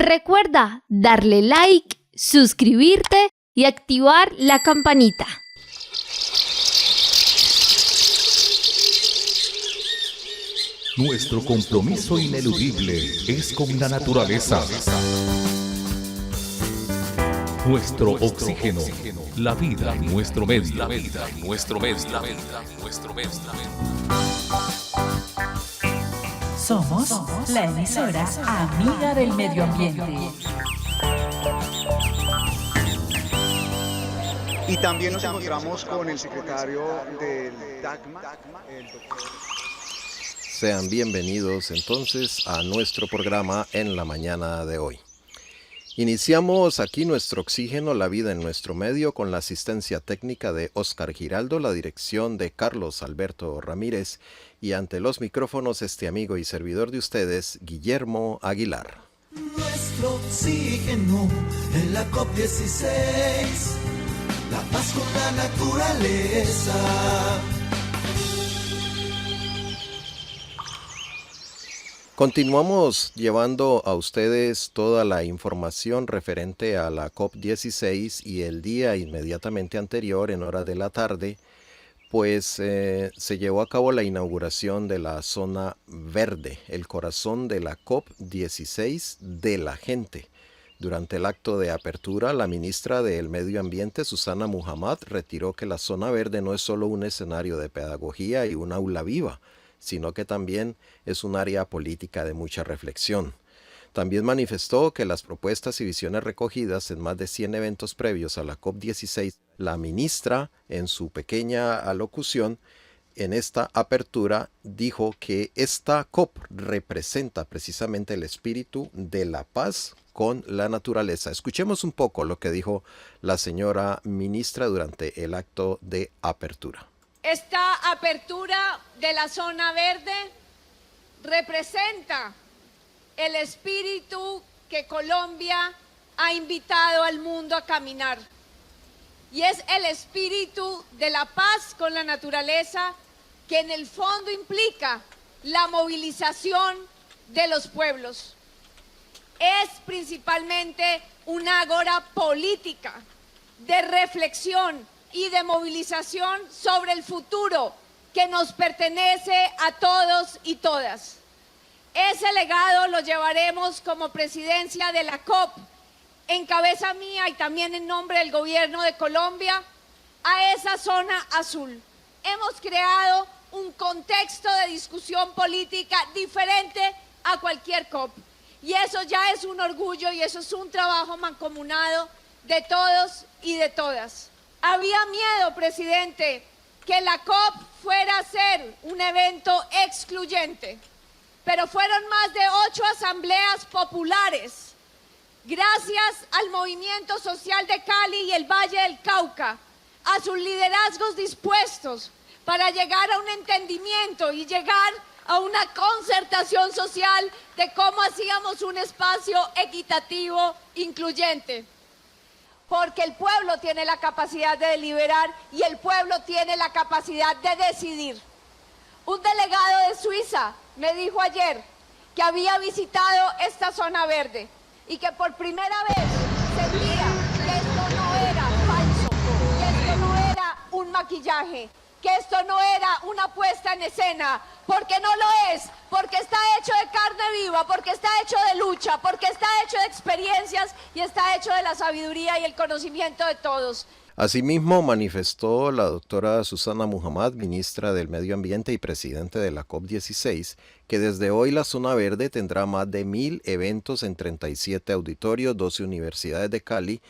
Recuerda darle like, suscribirte y activar la campanita. Nuestro compromiso ineludible es con la naturaleza. Nuestro oxígeno, la vida en nuestro medio. Somos la emisora amiga del medio ambiente. Y también nos encontramos con el secretario del DACMA, el doctor. Sean bienvenidos entonces a nuestro programa en la mañana de hoy. Iniciamos aquí nuestro oxígeno, la vida en nuestro medio, con la asistencia técnica de Óscar Giraldo, la dirección de Carlos Alberto Ramírez y ante los micrófonos este amigo y servidor de ustedes, Guillermo Aguilar. Nuestro oxígeno en la COP16, la paz con la naturaleza. Continuamos llevando a ustedes toda la información referente a la COP16 y el día inmediatamente anterior, en hora de la tarde, pues se llevó a cabo la inauguración de la zona verde, el corazón de la COP16 de la gente. Durante el acto de apertura, la ministra del Medio Ambiente, Susana Muhammad, retiró que la zona verde no es solo un escenario de pedagogía y un aula viva, sino que también es un área política de mucha reflexión. También manifestó que las propuestas y visiones recogidas en más de 100 eventos previos a la COP16, la ministra, en su pequeña alocución en esta apertura, dijo que esta COP representa precisamente el espíritu de la paz con la naturaleza. Escuchemos un poco lo que dijo la señora ministra durante el acto de apertura. Esta apertura de la zona verde representa el espíritu que Colombia ha invitado al mundo a caminar. Y es el espíritu de la paz con la naturaleza que en el fondo implica la movilización de los pueblos. Es principalmente una ágora política de reflexión y de movilización sobre el futuro que nos pertenece a todos y todas. Ese legado lo llevaremos como presidencia de la COP, en cabeza mía y también en nombre del gobierno de Colombia, a esa zona azul. Hemos creado un contexto de discusión política diferente a cualquier COP. Y eso ya es un orgullo y eso es un trabajo mancomunado de todos y de todas. Había miedo, presidente, que la COP fuera a ser un evento excluyente, pero fueron más de 8 asambleas populares, gracias al movimiento social de Cali y el Valle del Cauca, a sus liderazgos dispuestos para llegar a un entendimiento y llegar a una concertación social de cómo hacíamos un espacio equitativo, incluyente. Porque el pueblo tiene la capacidad de deliberar y el pueblo tiene la capacidad de decidir. Un delegado de Suiza me dijo ayer que había visitado esta zona verde y que por primera vez sentía que esto no era falso, que esto no era un maquillaje, que esto no era una puesta en escena, porque no lo es, porque está hecho de carne viva, porque está hecho de lucha, porque está hecho de experiencias y está hecho de la sabiduría y el conocimiento de todos. Asimismo, manifestó la doctora Susana Muhammad, ministra del Medio Ambiente y presidente de la COP16, que desde hoy la zona verde tendrá más de 1,000 eventos en 37 auditorios, 12 universidades de Cali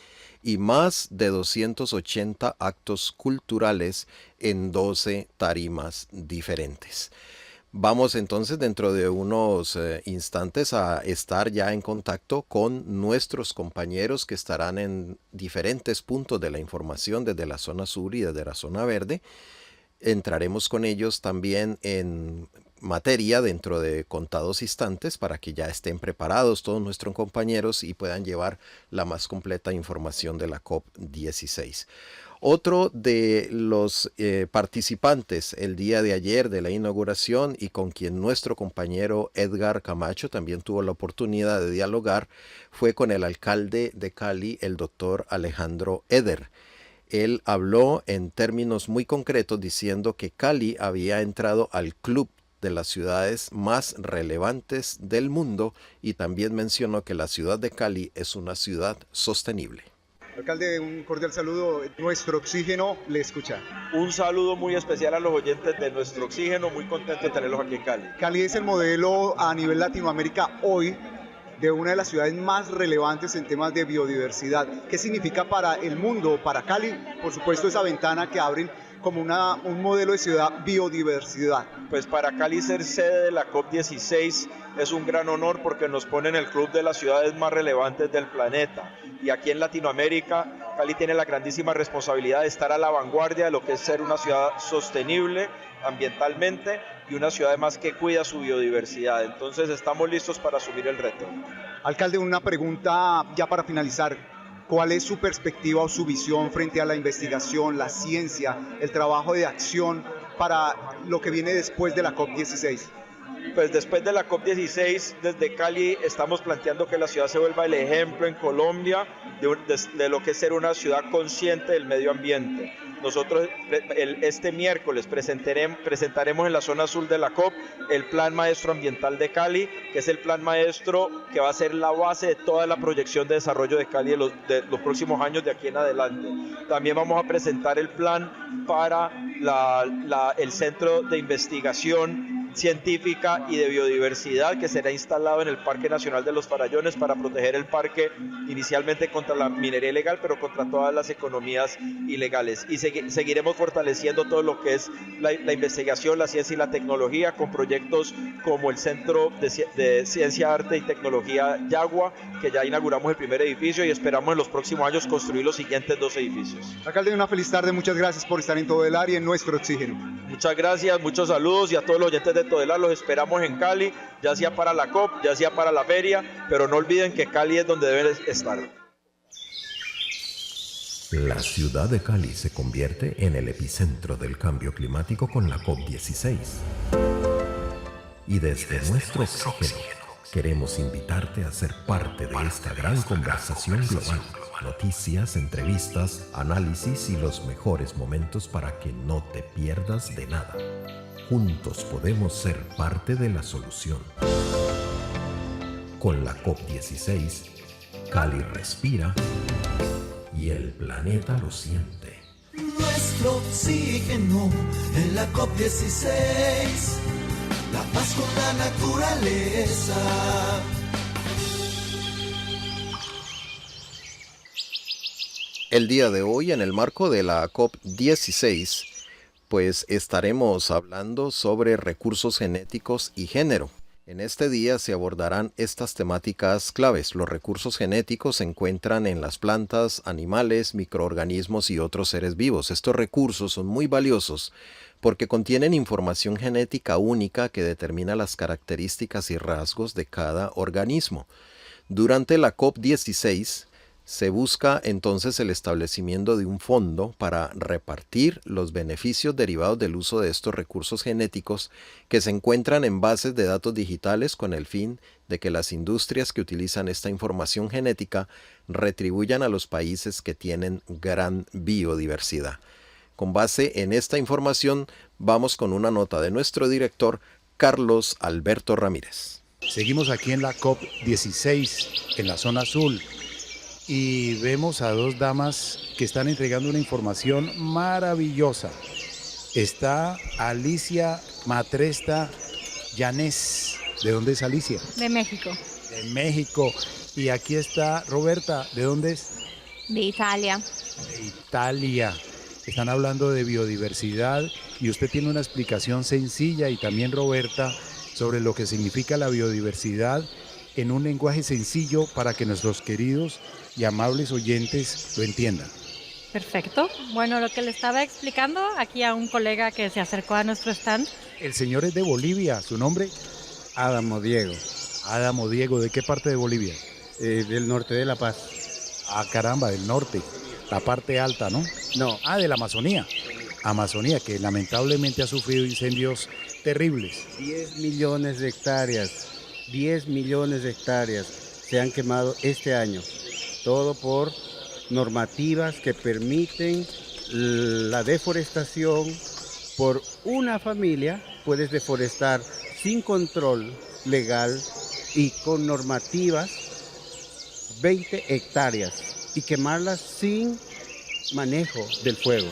y más de 280 actos culturales en 12 tarimas diferentes. Vamos entonces dentro de unos instantes a estar ya en contacto con nuestros compañeros que estarán en diferentes puntos de la información desde la zona sur y desde la zona verde. Entraremos con ellos también en materia dentro de contados instantes para que ya estén preparados todos nuestros compañeros y puedan llevar la más completa información de la COP16. Otro de los participantes el día de ayer de la inauguración y con quien nuestro compañero Edgar Camacho también tuvo la oportunidad de dialogar fue con el alcalde de Cali, el doctor Alejandro Eder. Él habló en términos muy concretos diciendo que Cali había entrado al club de las ciudades más relevantes del mundo y también mencionó que la ciudad de Cali es una ciudad sostenible. Alcalde, un cordial saludo. Nuestro Oxígeno le escucha. Un saludo muy especial a los oyentes de Nuestro Oxígeno, muy contento de tenerlos aquí en Cali. Cali es el modelo a nivel Latinoamérica hoy de una de las ciudades más relevantes en temas de biodiversidad. ¿Qué significa para el mundo, para Cali? Por supuesto, esa ventana que abren como un modelo de ciudad biodiversidad. Pues para Cali ser sede de la COP16 es un gran honor porque nos pone en el club de las ciudades más relevantes del planeta. Y aquí en Latinoamérica, Cali tiene la grandísima responsabilidad de estar a la vanguardia de lo que es ser una ciudad sostenible ambientalmente y una ciudad además que cuida su biodiversidad. Entonces estamos listos para asumir el reto. Alcalde, una pregunta ya para finalizar. ¿Cuál es su perspectiva o su visión frente a la investigación, la ciencia, el trabajo de acción para lo que viene después de la COP16? Pues después de la COP16, desde Cali estamos planteando que la ciudad se vuelva el ejemplo en Colombia de lo que es ser una ciudad consciente del medio ambiente. Nosotros este miércoles presentaremos en la zona azul de la COP el Plan Maestro Ambiental de Cali, que es el plan maestro que va a ser la base de toda la proyección de desarrollo de Cali de los próximos años de aquí en adelante. También vamos a presentar el plan para el Centro de Investigación Científica y de Biodiversidad que será instalado en el Parque Nacional de los Farallones para proteger el parque inicialmente contra la minería ilegal, pero contra todas las economías ilegales. Y seguiremos fortaleciendo todo lo que es la investigación, la ciencia y la tecnología con proyectos como el Centro de Ciencia, Arte y Tecnología Yagua, que ya inauguramos el primer edificio y esperamos en los próximos años construir los siguientes 2 edificios. Alcalde, una feliz tarde, muchas gracias por estar en Todelar y en Nuestro Oxígeno. Muchas gracias, muchos saludos y a todos los oyentes de Todelar los esperamos en Cali, ya sea para la COP, ya sea para la feria, pero no olviden que Cali es donde deben estar. La ciudad de Cali se convierte en el epicentro del cambio climático con la COP16. Y desde Nuestro Oxígeno queremos invitarte a ser parte de esta gran conversación global. Noticias, entrevistas, análisis y los mejores momentos para que no te pierdas de nada. Juntos podemos ser parte de la solución. Con la COP16, Cali respira y el planeta lo siente. Nuestro oxígeno en la COP16, la paz con la naturaleza. El día de hoy, en el marco de la COP16, pues estaremos hablando sobre recursos genéticos y género. En este día se abordarán estas temáticas claves. Los recursos genéticos se encuentran en las plantas, animales, microorganismos y otros seres vivos. Estos recursos son muy valiosos porque contienen información genética única que determina las características y rasgos de cada organismo. Durante la COP16, se busca entonces el establecimiento de un fondo para repartir los beneficios derivados del uso de estos recursos genéticos que se encuentran en bases de datos digitales con el fin de que las industrias que utilizan esta información genética retribuyan a los países que tienen gran biodiversidad. Con base en esta información, vamos con una nota de nuestro director, Carlos Alberto Ramírez. Seguimos aquí en la COP16, en la zona azul. Y vemos a 2 damas que están entregando una información maravillosa. Está Alicia Matresta Llanés. ¿De dónde es Alicia? De México. De México. Y aquí está Roberta. ¿De dónde es? De Italia. De Italia. Están hablando de biodiversidad y usted tiene una explicación sencilla y también Roberta sobre lo que significa la biodiversidad en un lenguaje sencillo para que nuestros queridos y amables oyentes lo entiendan. Perfecto. Bueno, lo que le estaba explicando aquí a un colega que se acercó a nuestro stand. El señor es de Bolivia. ¿Su nombre? Adamo Diego. Adamo Diego. ¿De qué parte de Bolivia? Del norte de La Paz. Ah, caramba, del norte. La parte alta, ¿no? No. Ah, de la Amazonía. Amazonía, que lamentablemente ha sufrido incendios terribles. 10 millones de hectáreas, 10 millones de hectáreas se han quemado este año. Todo por normativas que permiten la deforestación. Por una familia puedes deforestar sin control legal y con normativas 20 hectáreas y quemarlas sin manejo del fuego.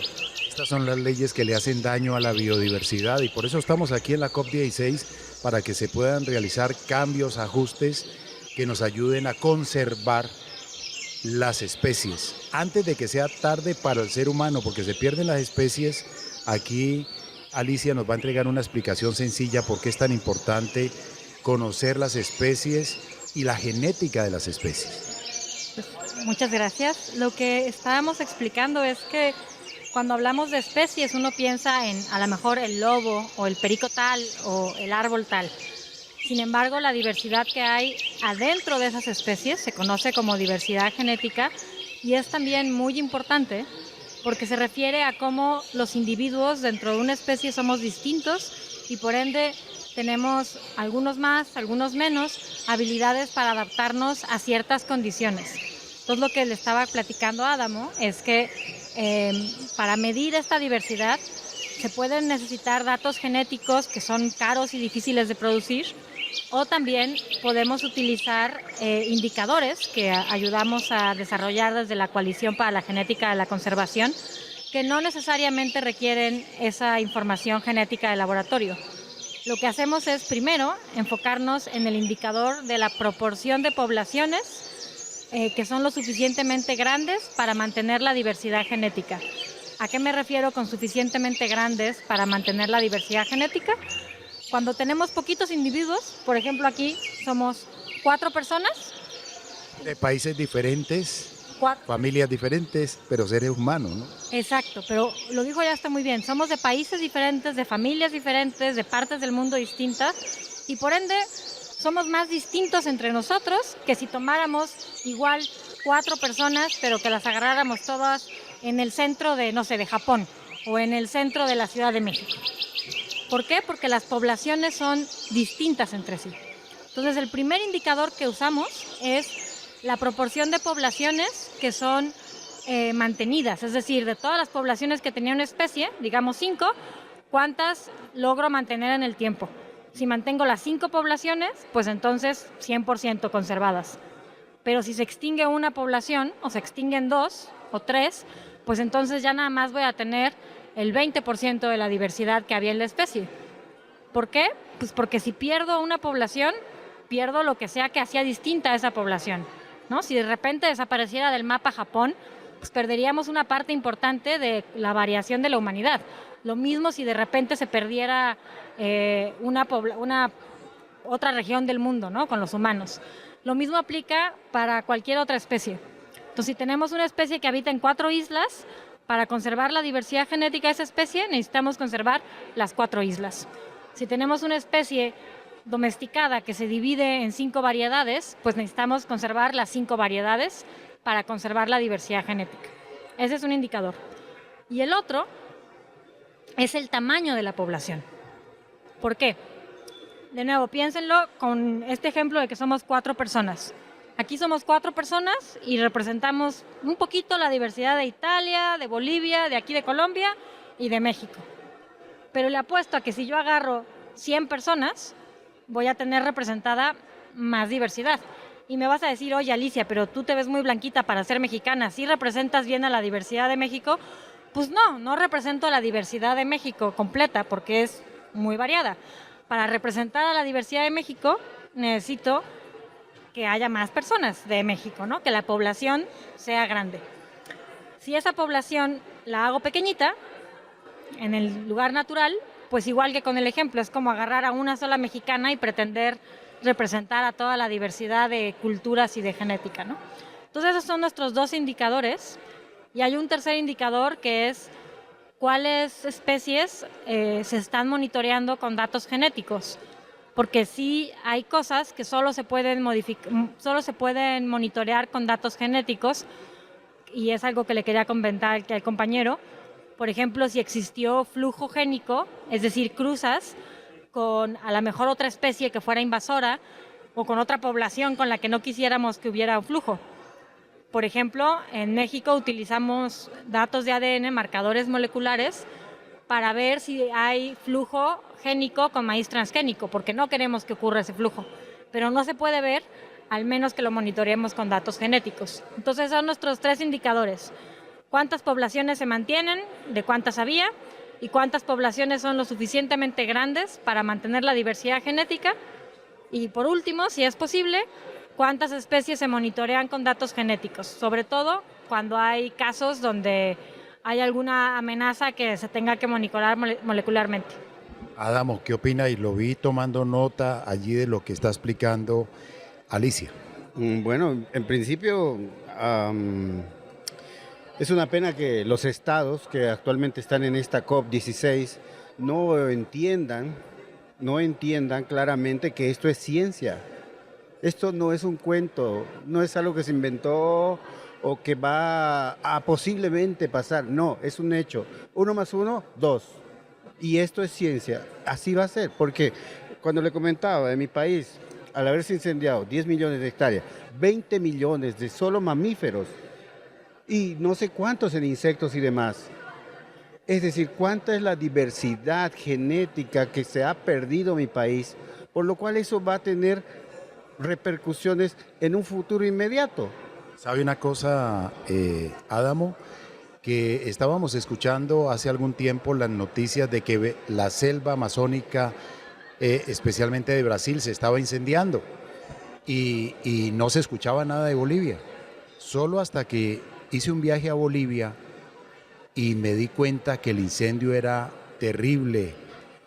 Estas son las leyes que le hacen daño a la biodiversidad y por eso estamos aquí en la COP16 para que se puedan realizar cambios, ajustes que nos ayuden a conservar las especies antes de que sea tarde para el ser humano, porque se pierden las especies. Aquí Alicia nos va a entregar una explicación sencilla por qué es tan importante conocer las especies y la genética de las especies. Pues, muchas gracias. Lo que estábamos explicando es que cuando hablamos de especies uno piensa en a lo mejor el lobo o el perico tal o el árbol tal. Sin embargo, la diversidad que hay adentro de esas especies se conoce como diversidad genética y es también muy importante porque se refiere a cómo los individuos dentro de una especie somos distintos y por ende tenemos algunos más, algunos menos habilidades para adaptarnos a ciertas condiciones. Entonces lo que le estaba platicando a Adamo es que para medir esta diversidad se pueden necesitar datos genéticos que son caros y difíciles de producir o también podemos utilizar indicadores que ayudamos a desarrollar desde la Coalición para la Genética de la Conservación que no necesariamente requieren esa información genética de laboratorio. Lo que hacemos es primero enfocarnos en el indicador de la proporción de poblaciones que son lo suficientemente grandes para mantener la diversidad genética. ¿A qué me refiero con suficientemente grandes para mantener la diversidad genética? Cuando tenemos poquitos individuos, por ejemplo aquí somos 4 personas. De países diferentes, familias diferentes, pero seres humanos, ¿no? Exacto, pero lo dijo ya está muy bien. Somos de países diferentes, de familias diferentes, de partes del mundo distintas y por ende somos más distintos entre nosotros que si tomáramos igual 4 personas, pero que las agarráramos todas en el centro de, no sé, de Japón o en el centro de la Ciudad de México. ¿Por qué? Porque las poblaciones son distintas entre sí. Entonces, el primer indicador que usamos es la proporción de poblaciones que son mantenidas, es decir, de todas las poblaciones que tenía una especie, digamos 5, ¿cuántas logro mantener en el tiempo? Si mantengo las 5 poblaciones, pues entonces 100% conservadas. Pero si se extingue una población, o se extinguen 2 o 3, pues entonces ya nada más voy a tener el 20% de la diversidad que había en la especie. ¿Por qué? Pues porque si pierdo una población, pierdo lo que sea que hacía distinta a esa población, ¿no? Si de repente desapareciera del mapa Japón, pues perderíamos una parte importante de la variación de la humanidad. Lo mismo si de repente se perdiera otra región del mundo, ¿no? Con los humanos. Lo mismo aplica para cualquier otra especie. Entonces, si tenemos una especie que habita en 4 islas, para conservar la diversidad genética de esa especie, necesitamos conservar las 4 islas. Si tenemos una especie domesticada que se divide en 5 variedades, pues necesitamos conservar las 5 variedades para conservar la diversidad genética. Ese es un indicador. Y el otro es el tamaño de la población. ¿Por qué? De nuevo, piénsenlo con este ejemplo de que somos 4 personas. Aquí somos 4 personas y representamos un poquito la diversidad de Italia, de Bolivia, de aquí de Colombia y de México. Pero le apuesto a que si yo agarro 100 personas, voy a tener representada más diversidad. Y me vas a decir, oye Alicia, pero tú te ves muy blanquita para ser mexicana, ¿sí representas bien a la diversidad de México? Pues no represento a la diversidad de México completa porque es muy variada. Para representar a la diversidad de México necesito que haya más personas de México, ¿no? Que la población sea grande. Si esa población la hago pequeñita, en el lugar natural, pues igual que con el ejemplo, es como agarrar a una sola mexicana y pretender representar a toda la diversidad de culturas y de genética, ¿no? Entonces esos son nuestros 2 indicadores y hay un tercer indicador que es cuáles especies se están monitoreando con datos genéticos. Porque sí hay cosas que solo se pueden monitorear con datos genéticos y es algo que le quería comentar al compañero. Por ejemplo, si existió flujo génico, es decir, cruzas con a lo mejor otra especie que fuera invasora o con otra población con la que no quisiéramos que hubiera un flujo. Por ejemplo, en México utilizamos datos de ADN, marcadores moleculares, para ver si hay flujo génico con maíz transgénico, porque no queremos que ocurra ese flujo. Pero no se puede ver al menos que lo monitoreemos con datos genéticos. Entonces son nuestros 3 indicadores. ¿Cuántas poblaciones se mantienen? ¿De cuántas había? ¿Y cuántas poblaciones son lo suficientemente grandes para mantener la diversidad genética? Y por último, si es posible, ¿cuántas especies se monitorean con datos genéticos? Sobre todo cuando hay casos donde hay alguna amenaza que se tenga que monitorear molecularmente. Adamo, ¿qué opina? Y lo vi tomando nota allí de lo que está explicando Alicia. Bueno, en principio es una pena que los estados que actualmente están en esta COP16 no entiendan claramente que esto es ciencia. Esto no es un cuento, no es algo que se inventó o que va a posiblemente pasar. No, es un hecho. 1 más 1, 2. Y esto es ciencia. Así va a ser, porque cuando le comentaba, en mi país, al haberse incendiado 10 millones de hectáreas, 20 millones de solo mamíferos y no sé cuántos en insectos y demás. Es decir, cuánta es la diversidad genética que se ha perdido en mi país, por lo cual eso va a tener repercusiones en un futuro inmediato. ¿Sabe una cosa, Adamo? Que estábamos escuchando hace algún tiempo las noticias de que la selva amazónica, especialmente de Brasil, se estaba incendiando y no se escuchaba nada de Bolivia. Solo hasta que hice un viaje a Bolivia y me di cuenta que el incendio era terrible,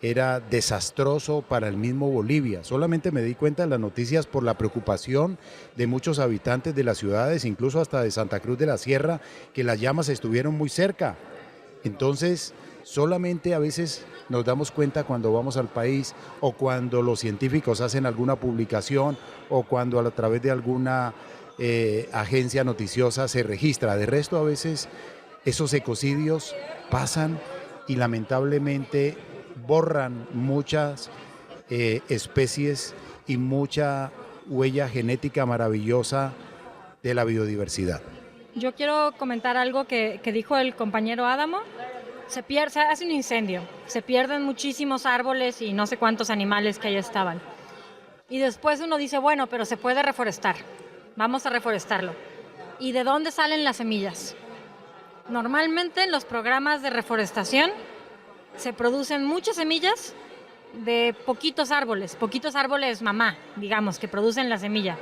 era desastroso para el mismo Bolivia. Solamente me di cuenta de las noticias por la preocupación de muchos habitantes de las ciudades, incluso hasta de Santa Cruz de la Sierra, que las llamas estuvieron muy cerca. Entonces, solamente a veces nos damos cuenta cuando vamos al país o cuando los científicos hacen alguna publicación o cuando a través de alguna agencia noticiosa se registra. De resto, a veces esos ecocidios pasan y lamentablemente borran muchas especies y mucha huella genética maravillosa de la biodiversidad. Yo quiero comentar algo que dijo el compañero Adamo. Se hace un incendio, se pierden muchísimos árboles y no sé cuántos animales que ahí estaban. Y después uno dice, bueno, pero se puede reforestar, vamos a reforestarlo. ¿Y de dónde salen las semillas? Normalmente en los programas de reforestación se producen muchas semillas de poquitos árboles mamá, digamos, que producen la semilla.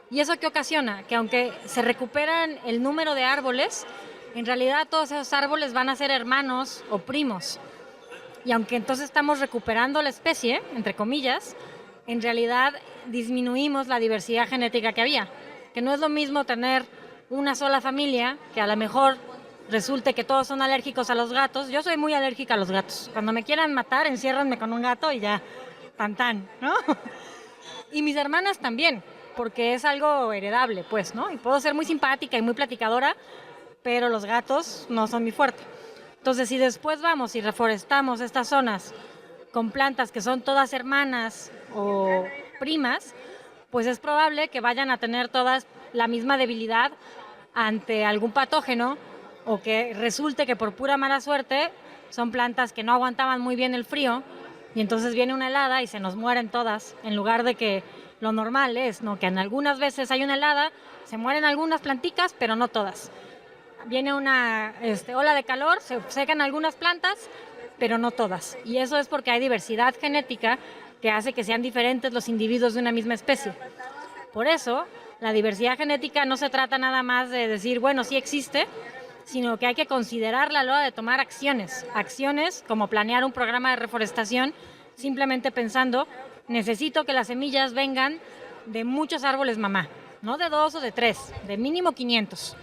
¿Y eso qué ocasiona? Que aunque se recuperan el número de árboles, en realidad todos esos árboles van a ser hermanos o primos. Y aunque entonces estamos recuperando la especie, entre comillas, en realidad disminuimos la diversidad genética que había. Que no es lo mismo tener una sola familia, que a lo mejor resulte que todos son alérgicos a los gatos. Yo soy muy alérgica a los gatos. Cuando me quieran matar, enciérranme con un gato y ya, tan, ¿no? Y mis hermanas también, porque es algo heredable, pues, ¿no? Y puedo ser muy simpática y muy platicadora, pero los gatos no son mi fuerte. Entonces, si después vamos y reforestamos estas zonas con plantas que son todas hermanas o primas, pues es probable que vayan a tener todas la misma debilidad ante algún patógeno, o que resulte que por pura mala suerte son plantas que no aguantaban muy bien el frío y entonces viene una helada y se nos mueren todas, en lugar de que lo normal es, ¿no?, que en algunas veces hay una helada, se mueren algunas plantitas, pero no todas. Viene una ola de calor, se secan algunas plantas, pero no todas. Y eso es porque hay diversidad genética que hace que sean diferentes los individuos de una misma especie. Por eso, la diversidad genética no se trata nada más de decir, bueno, sí existe, sino que hay que considerarla a la hora de tomar acciones. Acciones como planear un programa de reforestación, simplemente pensando, necesito que las semillas vengan de muchos árboles mamá, no de 2 o de 3, de mínimo 500.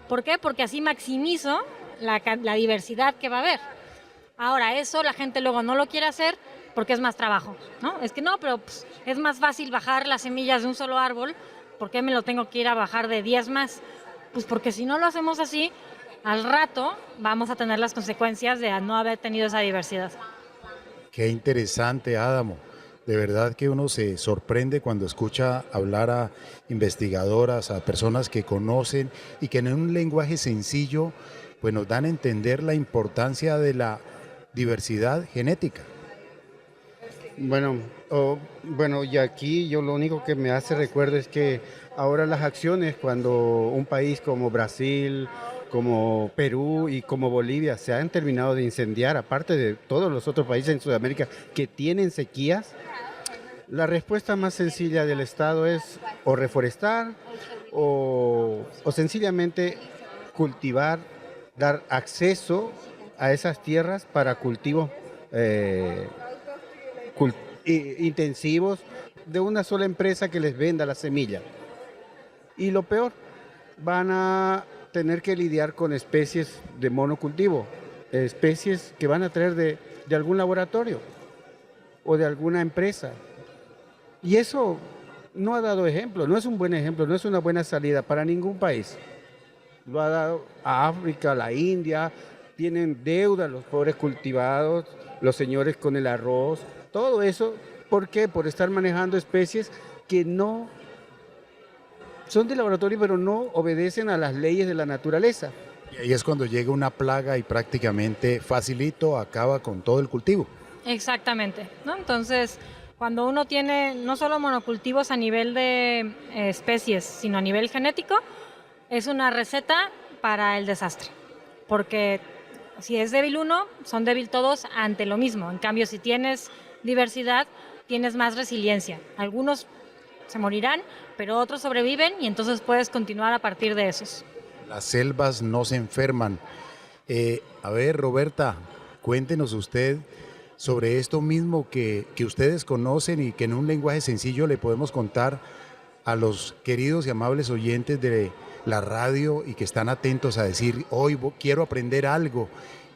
¿Por qué? Porque así maximizo la diversidad que va a haber. Ahora, eso la gente luego no lo quiere hacer porque es más trabajo, ¿no? Es que no, pero pues, es más fácil bajar las semillas de un solo árbol, ¿por qué me lo tengo que ir a bajar de 10 más? Pues porque si no lo hacemos así, al rato vamos a tener las consecuencias de no haber tenido esa diversidad. Qué interesante, Adamo. De verdad que uno se sorprende cuando escucha hablar a investigadoras, a personas que conocen y que en un lenguaje sencillo pues nos dan a entender la importancia de la diversidad genética. Bueno, y aquí yo lo único que me hace recuerdo es que ahora las acciones cuando un país como Brasil, como Perú y como Bolivia se han terminado de incendiar, aparte de todos los otros países en Sudamérica que tienen sequías, la respuesta más sencilla del Estado es o reforestar o sencillamente cultivar, dar acceso a esas tierras para cultivos intensivos de una sola empresa que les venda la semilla. Y lo peor, van a tener que lidiar con especies de monocultivo, especies que van a traer de algún laboratorio o de alguna empresa. Y eso no ha dado ejemplo, no es un buen ejemplo, no es una buena salida para ningún país. Lo ha dado a África, a la India, tienen deuda los pobres cultivados, los señores con el arroz, todo eso. ¿Por qué? Por estar manejando especies que no son de laboratorio, pero no obedecen a las leyes de la naturaleza. Y ahí es cuando llega una plaga y prácticamente facilito acaba con todo el cultivo. Exactamente, ¿no? Entonces, cuando uno tiene no solo monocultivos a nivel de especies, sino a nivel genético, es una receta para el desastre. Porque si es débil uno, son débil todos ante lo mismo. En cambio, si tienes diversidad, tienes más resiliencia. Algunos se morirán, pero otros sobreviven y entonces puedes continuar a partir de esos. Las selvas no se enferman. A ver, Roberta, cuéntenos usted sobre esto mismo que ustedes conocen y que en un lenguaje sencillo le podemos contar a los queridos y amables oyentes de la radio y que están atentos a decir, hoy quiero aprender algo,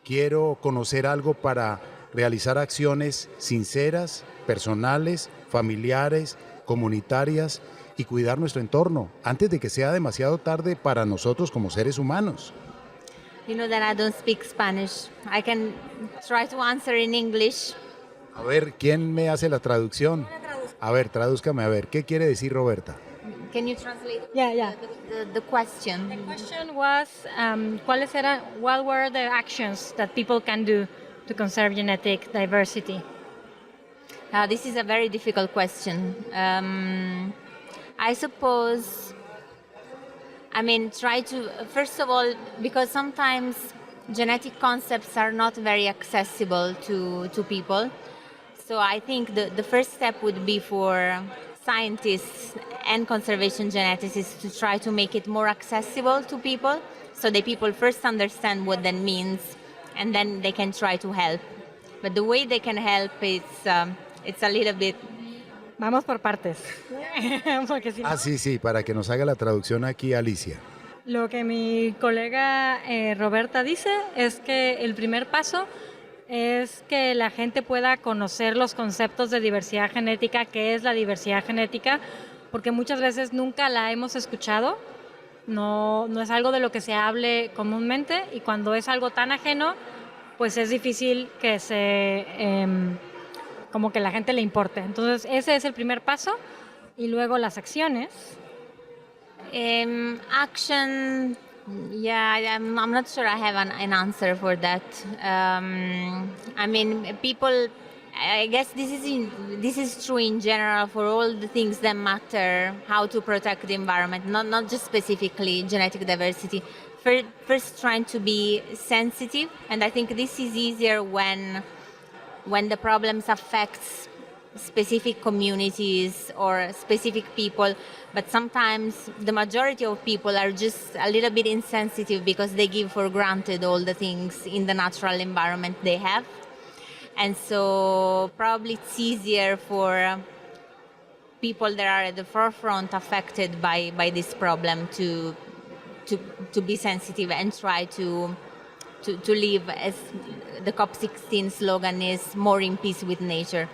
quiero conocer algo para realizar acciones sinceras, personales, familiares, comunitarias y cuidar nuestro entorno antes de que sea demasiado tarde para nosotros como seres humanos. You know that I don't speak Spanish. I can try to answer in English. A ver, ¿quién me hace la traducción? A ver, tradúzcame, a ver, ¿qué quiere decir Roberta? Can you translate Yeah. the question? The question was, what were the actions that people can do to conserve genetic diversity? This is a very difficult question. I suppose, try to, first of all, because sometimes genetic concepts are not very accessible to people. So I think the first step would be for scientists and conservation geneticists to try to make it more accessible to people so that people first understand what that means and then they can try to help. But the way they can help it's a little bit... Vamos por partes. Sí, para que nos haga la traducción aquí Alicia. Lo que mi colega Roberta dice es que el primer paso es que la gente pueda conocer los conceptos de diversidad genética, qué es la diversidad genética, porque muchas veces nunca la hemos escuchado, no es algo de lo que se hable comúnmente y cuando es algo tan ajeno, pues es difícil que como que la gente le importe. Entonces ese es el primer paso y luego las acciones. Action, I'm not sure I have an answer for that. People, I guess this is true in general for all the things that matter, how to protect the environment, not just specifically genetic diversity. First trying to be sensitive, and I think this is easier when the problems affect specific communities or specific people, but sometimes the majority of people are just a little bit insensitive because they give for granted all the things in the natural environment they have. And so probably it's easier for people that are at the forefront affected by this problem to be sensitive and try to live, as the COP16 slogan is, more in peace with nature.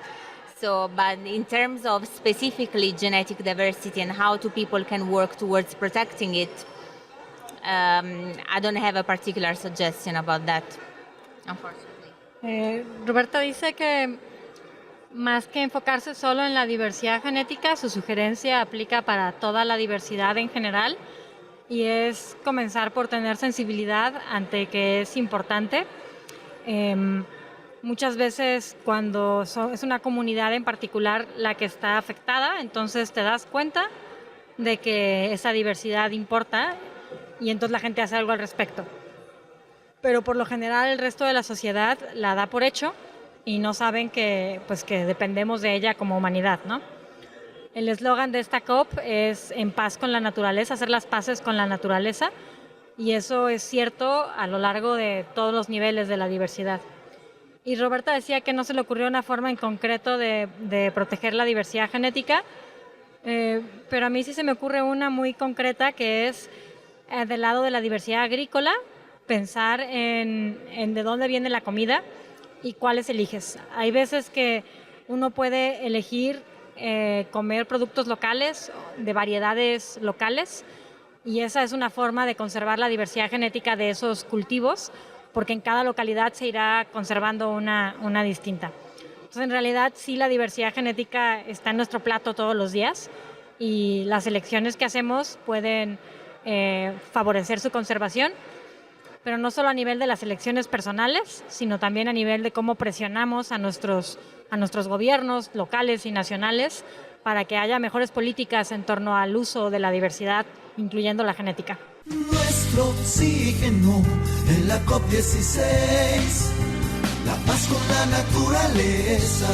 So, but in terms of specifically genetic diversity and how people can work towards protecting it, I don't have a particular suggestion about that, unfortunately. Roberta dice que más que enfocarse solo en la diversidad genética, su sugerencia aplica para toda la diversidad en general y es comenzar por tener sensibilidad ante que es importante. Muchas veces cuando es una comunidad en particular la que está afectada, entonces te das cuenta de que esa diversidad importa y entonces la gente hace algo al respecto. Pero por lo general el resto de la sociedad la da por hecho y no saben que dependemos de ella como humanidad, ¿no? El eslogan de esta COP es en paz con la naturaleza, hacer las paces con la naturaleza, y eso es cierto a lo largo de todos los niveles de la diversidad. Y Roberta decía que no se le ocurrió una forma en concreto de proteger la diversidad genética, pero a mí sí se me ocurre una muy concreta que es del lado de la diversidad agrícola, pensar en de dónde viene la comida y cuáles eliges. Hay veces que uno puede elegir comer productos locales, de variedades locales, y esa es una forma de conservar la diversidad genética de esos cultivos, porque en cada localidad se irá conservando una distinta. Entonces, en realidad, sí, la diversidad genética está en nuestro plato todos los días y las elecciones que hacemos pueden favorecer su conservación, pero no solo a nivel de las elecciones personales, sino también a nivel de cómo presionamos a nuestros gobiernos locales y nacionales para que haya mejores políticas en torno al uso de la diversidad, incluyendo la genética. Nuestro oxígeno en la COP16, la paz con la naturaleza.